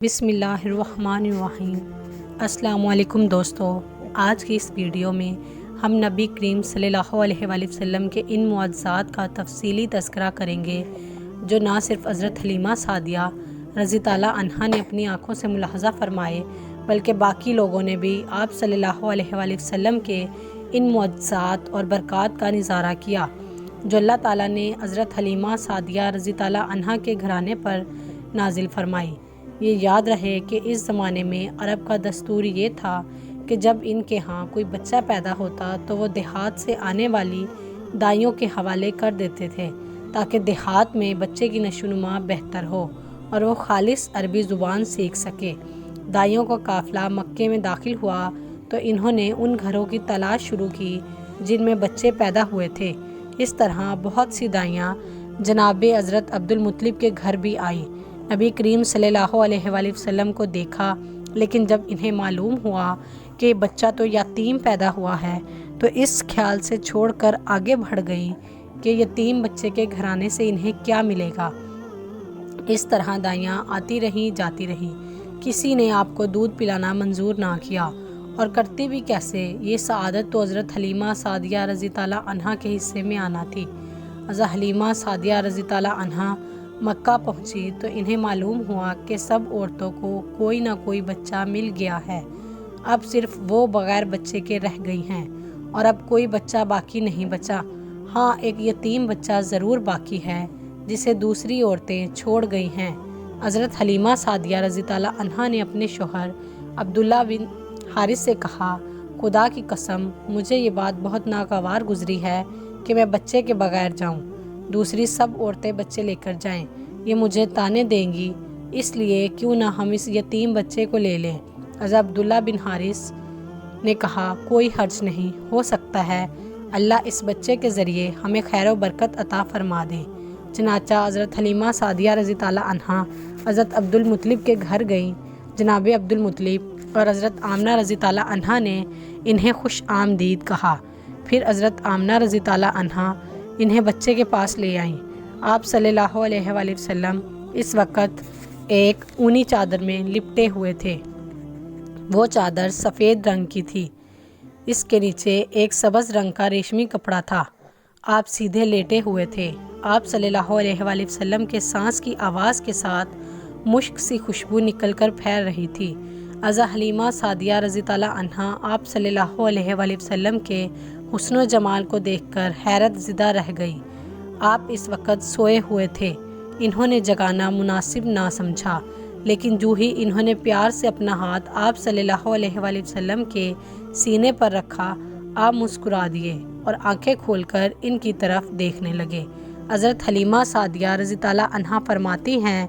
بسم اللہ الرحمن الرحیم۔ السلام علیکم دوستو، آج کی اس ویڈیو میں ہم نبی کریم صلی اللہ علیہ وآلہ وسلم کے ان معجزات کا تفصیلی تذکرہ کریں گے جو نہ صرف حضرت حلیمہ سعدیہ رضی تعالیٰ عنہا نے اپنی آنکھوں سے ملاحظہ فرمائے بلکہ باقی لوگوں نے بھی آپ صلی اللہ علیہ وآلہ وسلم کے ان معجزات اور برکات کا نظارہ کیا جو اللہ تعالیٰ نے حضرت حلیمہ سعدیہ رضی تعالیٰ عنہا کے گھرانے پر نازل فرمائی۔ یہ یاد رہے کہ اس زمانے میں عرب کا دستور یہ تھا کہ جب ان کے ہاں کوئی بچہ پیدا ہوتا تو وہ دیہات سے آنے والی دائیوں کے حوالے کر دیتے تھے تاکہ دیہات میں بچے کی نشو و نما بہتر ہو اور وہ خالص عربی زبان سیکھ سکے۔ دائیوں کا قافلہ مکے میں داخل ہوا تو انہوں نے ان گھروں کی تلاش شروع کی جن میں بچے پیدا ہوئے تھے۔ اس طرح بہت سی دائیاں جناب حضرت عبدالمطلب کے گھر بھی آئیں۔ نبی کریم صلی اللہ علیہ وآلہ وسلم کو دیکھا، لیکن جب انہیں معلوم ہوا کہ بچہ تو یتیم پیدا ہوا ہے تو اس خیال سے چھوڑ کر آگے بڑھ گئیں کہ یتیم بچے کے گھرانے سے انہیں کیا ملے گا۔ اس طرح دائیاں آتی رہیں جاتی رہیں، کسی نے آپ کو دودھ پلانا منظور نہ کیا، اور کرتی بھی کیسے؟ یہ سعادت تو حضرت حلیمہ سعدیہ رضی تعالیٰ عنہا کے حصے میں آنا تھی۔ حضرت حلیمہ سعدیہ رضی تعالیٰ عنہا مکہ پہنچی تو انہیں معلوم ہوا کہ سب عورتوں کو کوئی نہ کوئی بچہ مل گیا ہے، اب صرف وہ بغیر بچے کے رہ گئی ہیں اور اب کوئی بچہ باقی نہیں بچا۔ ہاں، ایک یتیم بچہ ضرور باقی ہے جسے دوسری عورتیں چھوڑ گئی ہیں۔ حضرت حلیمہ سعدیہ رضی تعالیٰ عنہا نے اپنے شوہر عبداللہ بن حارث سے کہا، خدا کی قسم مجھے یہ بات بہت ناگوار گزری ہے کہ میں بچے کے بغیر جاؤں، دوسری سب عورتیں بچے لے کر جائیں، یہ مجھے طعنے دیں گی، اس لیے کیوں نہ ہم اس یتیم بچے کو لے لیں۔ حضرت عبداللہ بن حارث نے کہا، کوئی حرج نہیں، ہو سکتا ہے اللہ اس بچے کے ذریعے ہمیں خیر و برکت عطا فرما دے۔ چنانچہ حضرت حلیمہ سعدیہ رضی تعالیٰ عنہا حضرت عبدالمطلب کے گھر گئیں۔ جناب عبدالمطلب اور حضرت آمنہ رضی تعالیٰ عنہا نے انہیں خوش آمدید کہا۔ پھر حضرت آمنہ رضی تعالیٰ عنہا انہیں بچے کے پاس لے آئیں۔ آپ صلی اللہ علیہ وآلہ وسلم اس وقت ایک اونی چادر میں لپٹے ہوئے تھے۔ وہ چادر سفید رنگ کی تھی، اس کے نیچے ایک سبز رنگ کا ریشمی کپڑا تھا۔ آپ سیدھے لیٹے ہوئے تھے۔ آپ صلی اللہ علیہ وآلہ وسلم کے سانس کی آواز کے ساتھ مشک سی خوشبو نکل کر پھیل رہی تھی۔ حضرت حلیمہ سعدیہ رضی تعالیٰ عنہا آپ صلی اللہ علیہ وآلہ وسلم کے حسن و جمال کو دیکھ کر حیرت زدہ رہ گئی۔ آپ اس وقت سوئے ہوئے تھے، انہوں نے جگانا مناسب نہ سمجھا، لیکن جو ہی انہوں نے پیار سے اپنا ہاتھ آپ صلی اللہ علیہ وآلہ وسلم کے سینے پر رکھا، آپ مسکرا دیے اور آنکھیں کھول کر ان کی طرف دیکھنے لگے۔ حضرت حلیمہ سعدیہ رضی تعالیٰ عنہا فرماتی ہیں،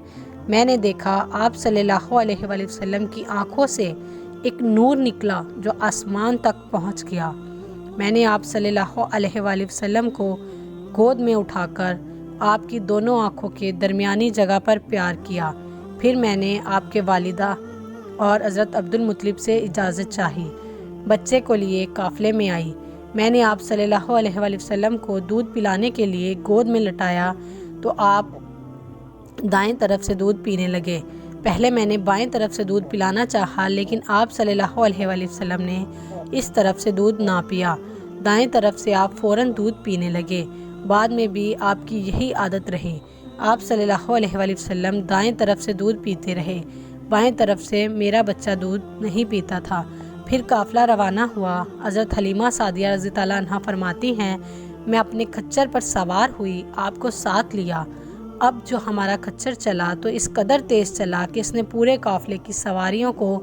میں نے دیکھا آپ صلی اللہ علیہ وآلہ وسلم کی آنکھوں سے ایک نور نکلا جو آسمان تک پہنچ گیا۔ میں نے آپ صلی اللہ علیہ وآلہ وسلم کو گود میں اٹھا کر آپ کی دونوں آنکھوں کے درمیانی جگہ پر پیار کیا۔ پھر میں نے آپ کے والدہ اور حضرت عبدالمطلب سے اجازت چاہی، بچے کو لیے قافلے میں آئی۔ میں نے آپ صلی اللہ علیہ وآلہ وسلم کو دودھ پلانے کے لیے گود میں لٹایا تو آپ دائیں طرف سے دودھ پینے لگے۔ پہلے میں نے بائیں طرف سے دودھ پلانا چاہا، لیکن آپ صلی اللہ علیہ وآلہ وسلم نے اس طرف سے دودھ نہ پیا۔ دائیں طرف سے آپ فوراً دودھ پینے لگے۔ بعد میں بھی آپ کی یہی عادت رہی۔ آپ صلی اللہ علیہ وآلہ وسلم دائیں طرف سے دودھ پیتے رہے، بائیں طرف سے میرا بچہ دودھ نہیں پیتا تھا۔ پھر قافلہ روانہ ہوا۔ حضرت حلیمہ سعدیہ رضی تعالیٰ عنہا فرماتی ہیں، میں اپنے کچر پر سوار ہوئی، آپ کو ساتھ لیا۔ اب جو ہمارا کچر چلا تو اس قدر تیز چلا کہ اس نے پورے قافلے کی سواریوں کو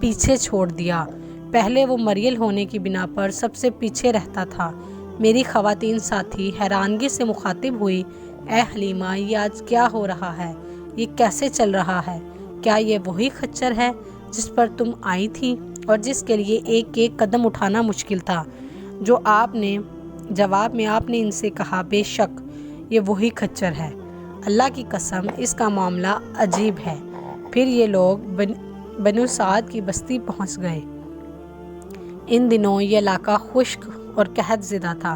پیچھے چھوڑ دیا۔ پہلے وہ مریل ہونے کی بنا پر سب سے پیچھے رہتا تھا۔ میری خواتین ساتھی حیرانگی سے مخاطب ہوئی، اے حلیمہ، یہ آج کیا ہو رہا ہے؟ یہ کیسے چل رہا ہے؟ کیا یہ وہی خچر ہے جس پر تم آئی تھی اور جس کے لیے ایک ایک قدم اٹھانا مشکل تھا؟ جواب میں آپ نے ان سے کہا، بے شک یہ وہی خچر ہے، اللہ کی قسم اس کا معاملہ عجیب ہے۔ پھر یہ لوگ بنو سعد کی بستی پہنچ گئے۔ ان دنوں یہ علاقہ خشک اور قحط زدہ تھا۔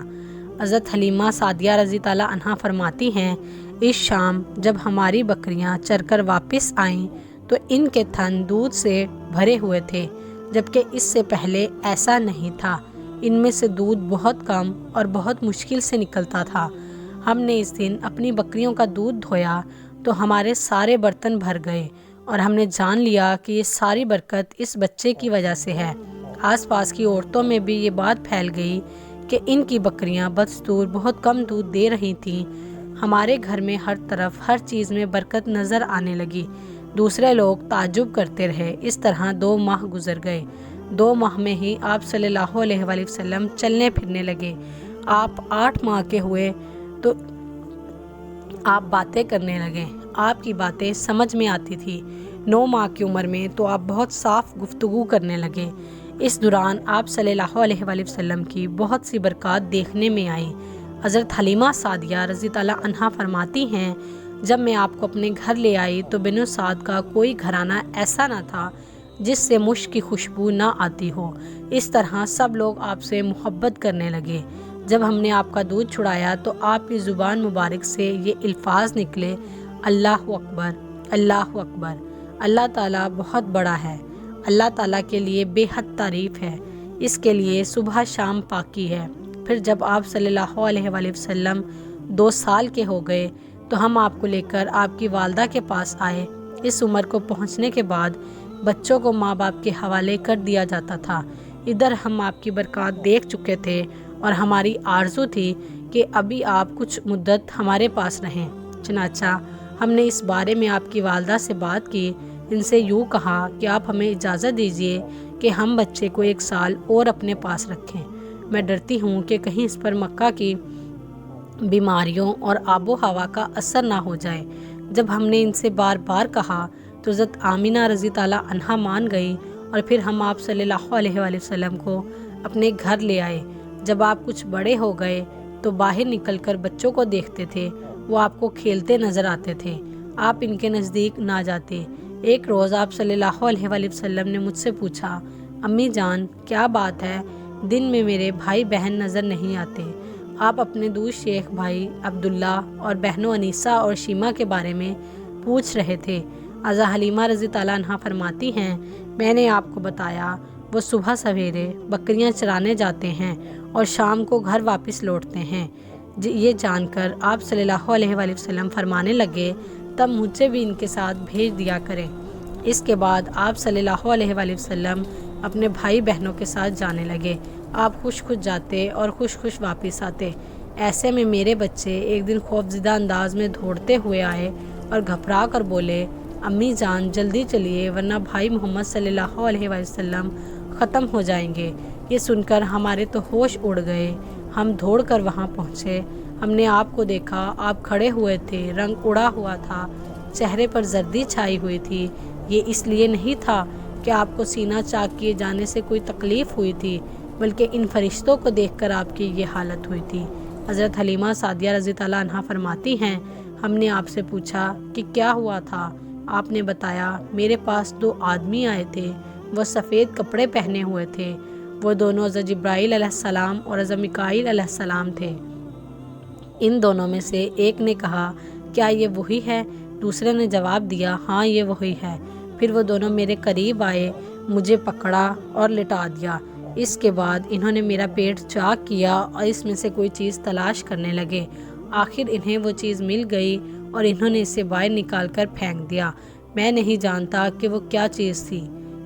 حضرت حلیمہ سعدیہ رضی تعالیٰ عنہا فرماتی ہیں، اس شام جب ہماری بکریاں چر کر واپس آئیں تو ان کے تھن دودھ سے بھرے ہوئے تھے، جبکہ اس سے پہلے ایسا نہیں تھا۔ ان میں سے دودھ بہت کم اور بہت مشکل سے نکلتا تھا۔ ہم نے اس دن اپنی بکریوں کا دودھ دھویا تو ہمارے سارے برتن بھر گئے، اور ہم نے جان لیا کہ یہ ساری برکت اس بچے کی وجہ سے ہے۔ آس پاس کی عورتوں میں بھی یہ بات پھیل گئی کہ ان کی بکریاں بدستور بہت کم دودھ دے رہی تھیں۔ ہمارے گھر میں ہر طرف ہر چیز میں برکت نظر آنے لگی۔ دوسرے لوگ تعجب کرتے رہے۔ اس طرح 2 ماہ گزر گئے۔ 2 ماہ میں ہی آپ صلی اللہ علیہ وآلہ وسلم چلنے پھرنے لگے۔ آپ 8 ماہ کے ہوئے تو آپ باتیں کرنے لگے۔ آپ کی باتیں سمجھ میں آتی تھی۔ 9 ماہ کی عمر میں تو آپ بہت صاف گفتگو کرنے لگے۔ اس دوران آپ صلی اللہ علیہ وآلہ وسلم کی بہت سی برکات دیکھنے میں آئیں۔ حضرت حلیمہ سعدیہ رضی اللہ عنہا فرماتی ہیں، جب میں آپ کو اپنے گھر لے آئی تو بنو سعد کا کوئی گھرانہ ایسا نہ تھا جس سے مشک کی خوشبو نہ آتی ہو۔ اس طرح سب لوگ آپ سے محبت کرنے لگے۔ جب ہم نے آپ کا دودھ چھڑایا تو آپ کی زبان مبارک سے یہ الفاظ نکلے، اللہ اکبر، اللہ اکبر، اللہ تعالیٰ بہت بڑا ہے، اللہ تعالیٰ کے لیے بے حد تعریف ہے، اس کے لیے صبح شام پاکی ہے۔ پھر جب آپ صلی اللہ علیہ وآلہ وسلم 2 سال کے ہو گئے تو ہم آپ کو لے کر آپ کی والدہ کے پاس آئے۔ اس عمر کو پہنچنے کے بعد بچوں کو ماں باپ کے حوالے کر دیا جاتا تھا۔ ادھر ہم آپ کی برکات دیکھ چکے تھے اور ہماری آرزو تھی کہ ابھی آپ کچھ مدت ہمارے پاس رہیں۔ چنانچہ ہم نے اس بارے میں آپ کی والدہ سے بات کی۔ ان سے یوں کہا کہ آپ ہمیں اجازت دیجیے کہ ہم بچے کو 1 سال اور اپنے پاس رکھیں۔ میں ڈرتی ہوں کہ کہیں اس پر مکہ کی بیماریوں اور آب و ہوا کا اثر نہ ہو جائے۔ جب ہم نے ان سے بار بار کہا تو حضرت آمینہ رضی اللہ عنہا مان گئی، اور پھر ہم آپ صلی اللہ علیہ وآلہ وسلم کو اپنے گھر لے آئے۔ جب آپ کچھ بڑے ہو گئے تو باہر نکل کر بچوں کو دیکھتے تھے، وہ آپ کو کھیلتے نظر آتے تھے، آپ ان کے نزدیک نہ جاتے۔ ایک روز آپ صلی اللہ علیہ وآلہ وسلم نے مجھ سے پوچھا، امی جان کیا بات ہے، دن میں میرے بھائی بہن نظر نہیں آتے؟ آپ اپنے دور شیخ بھائی عبداللہ اور بہنوں انیسہ اور شیمہ کے بارے میں پوچھ رہے تھے۔ حضرت حلیمہ رضی اللہ عنہا فرماتی ہیں، میں نے آپ کو بتایا وہ صبح سویرے بکریاں چرانے جاتے ہیں اور شام کو گھر واپس لوٹتے ہیں۔ یہ جان کر آپ صلی اللہ علیہ وآلہ وسلم فرمانے لگے، تب مجھے بھی ان کے ساتھ بھیج دیا کریں۔ اس کے بعد آپ صلی اللہ علیہ وآلہ وسلم اپنے بھائی بہنوں کے ساتھ جانے لگے۔ آپ خوش خوش جاتے اور خوش خوش واپس آتے۔ ایسے میں میرے بچے ایک دن خوفزدہ انداز میں دوڑتے ہوئے آئے اور گھبرا کر بولے، امی جان جلدی چلیے ورنہ بھائی محمد صلی اللہ علیہ وآلہ وسلم ختم ہو جائیں گے۔ یہ سن کر ہمارے تو ہوش اڑ گئے۔ ہم دوڑ کر وہاں پہنچے۔ ہم نے آپ کو دیکھا، آپ کھڑے ہوئے تھے، رنگ اڑا ہوا تھا، چہرے پر زردی چھائی ہوئی تھی۔ یہ اس لیے نہیں تھا کہ آپ کو سینہ چاک کیے جانے سے کوئی تکلیف ہوئی تھی، بلکہ ان فرشتوں کو دیکھ کر آپ کی یہ حالت ہوئی تھی۔ حضرت حلیمہ سعدیہ رضی اللہ عنہا فرماتی ہیں، ہم نے آپ سے پوچھا کہ کیا ہوا تھا؟ آپ نے بتایا، میرے پاس 2 آدمی آئے تھے، وہ سفید کپڑے پہنے ہوئے تھے، وہ دونوں حضرت جبرائیل علیہ السلام اور حضرت میکائیل علیہ السلام تھے۔ ان دونوں میں سے ایک نے کہا، کیا یہ وہی ہے؟ دوسرے نے جواب دیا، ہاں یہ وہی ہے۔ پھر وہ دونوں میرے قریب آئے، مجھے پکڑا اور لٹا دیا۔ اس کے بعد انہوں نے میرا پیٹ چاک کیا اور اس میں سے کوئی چیز تلاش کرنے لگے۔ آخر انہیں وہ چیز مل گئی اور انہوں نے اسے باہر نکال کر پھینک دیا۔ میں نہیں جانتا کہ وہ کیا چیز تھی۔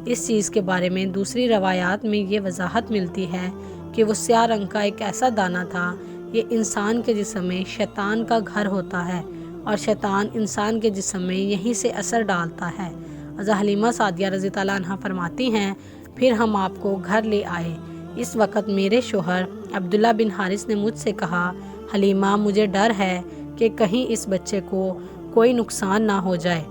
اس چیز کے بارے میں دوسری روایات میں یہ وضاحت ملتی ہے کہ وہ سیاہ رنگ کا ایک ایسا دانہ تھا۔ یہ انسان کے جسم میں شیطان کا گھر ہوتا ہے اور شیطان انسان کے جسم میں یہیں سے اثر ڈالتا ہے۔ حضرت حلیمہ سعدیہ رضی اللہ عنہا فرماتی ہیں، پھر ہم آپ کو گھر لے آئے۔ اس وقت میرے شوہر عبداللہ بن حارث نے مجھ سے کہا، حلیمہ مجھے ڈر ہے کہ کہیں اس بچے کو کوئی نقصان نہ ہو جائے،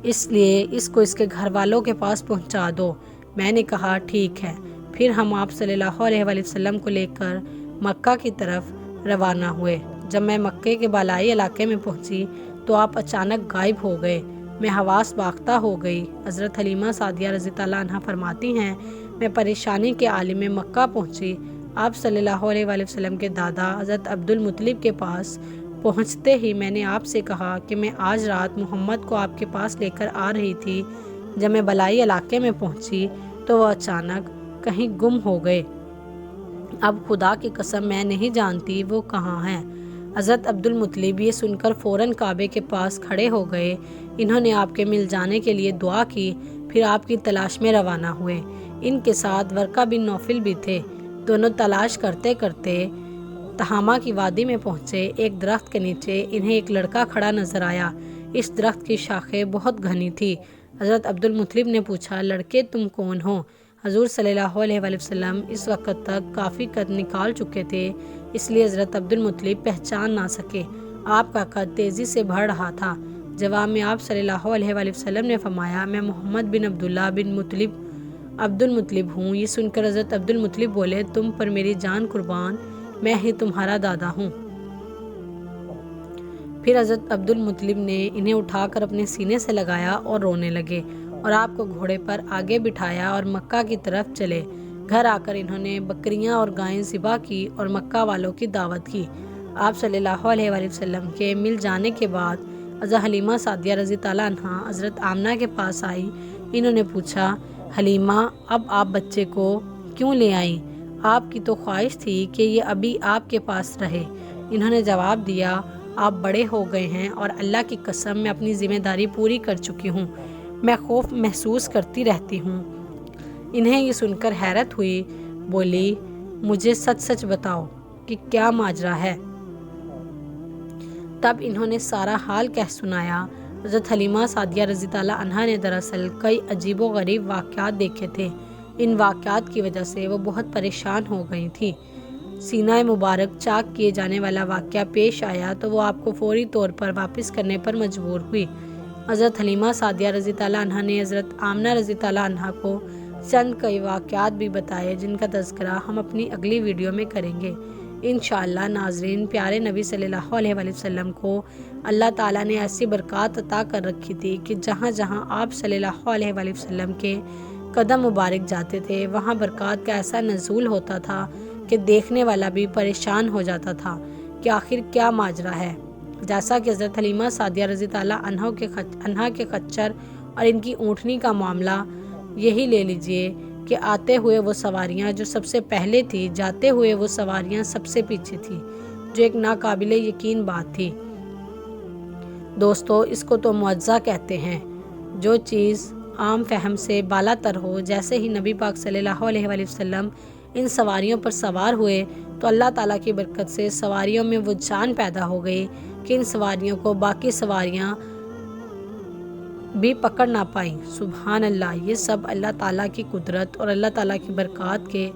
اس لیے اس کو اس کے گھر والوں کے پاس پہنچا دو۔ میں نے کہا ٹھیک ہے۔ پھر ہم آپ صلی اللہ علیہ وآلہ وسلم کو لے کر مکہ کی طرف روانہ ہوئے۔ جب میں مکے کے بالائی علاقے میں پہنچی تو آپ اچانک غائب ہو گئے۔ میں حواس باختہ ہو گئی۔ حضرت حلیمہ سعدیہ رضی اللہ عنہا فرماتی ہیں، میں پریشانی کے عالم مکہ پہنچی۔ آپ صلی اللہ علیہ وآلہ وسلم کے دادا حضرت عبد المطلب کے پاس پہنچتے ہی میں نے آپ سے کہا کہ میں آج رات محمد کو آپ کے پاس لے کر آ رہی تھی۔ جب میں بلائی علاقے میں پہنچی تو وہ اچانک کہیں گم ہو گئے۔ اب خدا کی قسم میں نہیں جانتی وہ کہاں ہیں۔ حضرت عبدالمطلب یہ سن کر فوراً کعبے کے پاس کھڑے ہو گئے۔ انہوں نے آپ کے مل جانے کے لیے دعا کی، پھر آپ کی تلاش میں روانہ ہوئے۔ ان کے ساتھ ورقہ بن نوفل بھی تھے۔ دونوں تلاش کرتے کرتے تہامہ کی وادی میں پہنچے۔ ایک درخت کے نیچے انہیں ایک لڑکا کھڑا نظر آیا۔ اس درخت کی شاخیں بہت گھنی تھی۔ حضرت عبدالمطلب نے پوچھا، لڑکے تم کون ہو؟ حضور صلی اللہ علیہ وآلہ وسلم اس وقت تک کافی قد نکال چکے تھے، اس لیے حضرت عبدالمطلب پہچان نہ سکے۔ آپ کا قد تیزی سے بڑھ رہا تھا۔ جواب میں آپ صلی اللہ علیہ وآلہ وسلم نے فرمایا، میں محمد بن عبداللہ بن عبدالمطلب ہوں۔ یہ سن کر حضرت عبدالمطلب بولے، تم پر میری جان قربان، میں ہی تمہارا دادا ہوں۔ پھر حضرت عبدالمطلب نے انہیں اٹھا کر اپنے سینے سے لگایا اور رونے لگے، اور آپ کو گھوڑے پر آگے بٹھایا اور مکہ کی طرف چلے۔ گھر آ کر انہوں نے بکریاں اور گائیں ذبح کی اور مکہ والوں کی دعوت کی۔ آپ صلی اللہ علیہ وآلہ وسلم کے مل جانے کے بعد حضرت حلیمہ سعدیہ رضی اللہ عنہا حضرت آمنہ کے پاس آئی۔ انہوں نے پوچھا، حلیمہ اب آپ بچے کو کیوں لے آئیں؟ آپ کی تو خواہش تھی کہ یہ ابھی آپ کے پاس رہے۔ انہوں نے جواب دیا، آپ بڑے ہو گئے ہیں اور اللہ کی قسم میں اپنی ذمہ داری پوری کر چکی ہوں، میں خوف محسوس کرتی رہتی ہوں۔ انہیں یہ سن کر حیرت ہوئی، بولی، مجھے سچ سچ بتاؤ کہ کیا ماجرا ہے۔ تب انہوں نے سارا حال کہہ سنایا۔ حضرت حلیمہ سعدیہ رضی اللہ عنہا نے دراصل کئی عجیب و غریب واقعات دیکھے تھے۔ ان واقعات کی وجہ سے وہ بہت پریشان ہو گئی تھیں۔ سینہ مبارک چاک کیے جانے والا واقعہ پیش آیا تو وہ آپ کو فوری طور پر واپس کرنے پر مجبور ہوئی۔ حضرت حلیمہ سعدیہ رضی اللہ عنہا نے حضرت آمنہ رضی اللہ عنہا کو چند کئی واقعات بھی بتائے، جن کا تذکرہ ہم اپنی اگلی ویڈیو میں کریں گے۔ انشاءاللہ ناظرین، پیارے نبی صلی اللہ علیہ وآلہ وسلم کو اللہ تعالیٰ نے ایسی برکات عطا کر رکھی تھی کہ جہاں جہاں آپ صلی اللہ علیہ وآلہ وسلم کے قدم مبارک جاتے تھے، وہاں برکات کا ایسا نزول ہوتا تھا کہ دیکھنے والا بھی پریشان ہو جاتا تھا کہ آخر کیا ماجرا ہے۔ جیسا کہ حضرت حلیمہ سعدیہ رضی اللہ عنہا کے خچر اور ان کی اونٹنی کا معاملہ، یہی لے لیجئے کہ آتے ہوئے وہ سواریاں جو سب سے پہلے تھی، جاتے ہوئے وہ سواریاں سب سے پیچھے تھی، جو ایک ناقابل یقین بات تھی۔ دوستو، اس کو تو معجزہ کہتے ہیں۔ جو چیز عام فہم سے بالا تر ہو، جیسے ہی نبی پاک صلی اللہ علیہ وآلہ وسلم ان سواریوں پر سوار ہوئے تو اللہ تعالیٰ کی برکت سے سواریوں میں وہ جان پیدا ہو گئی کہ ان سواریوں کو باقی سواریاں بھی پکڑ نہ پائیں۔ سبحان اللہ، یہ سب اللہ تعالیٰ کی قدرت اور اللہ تعالیٰ کی برکات کے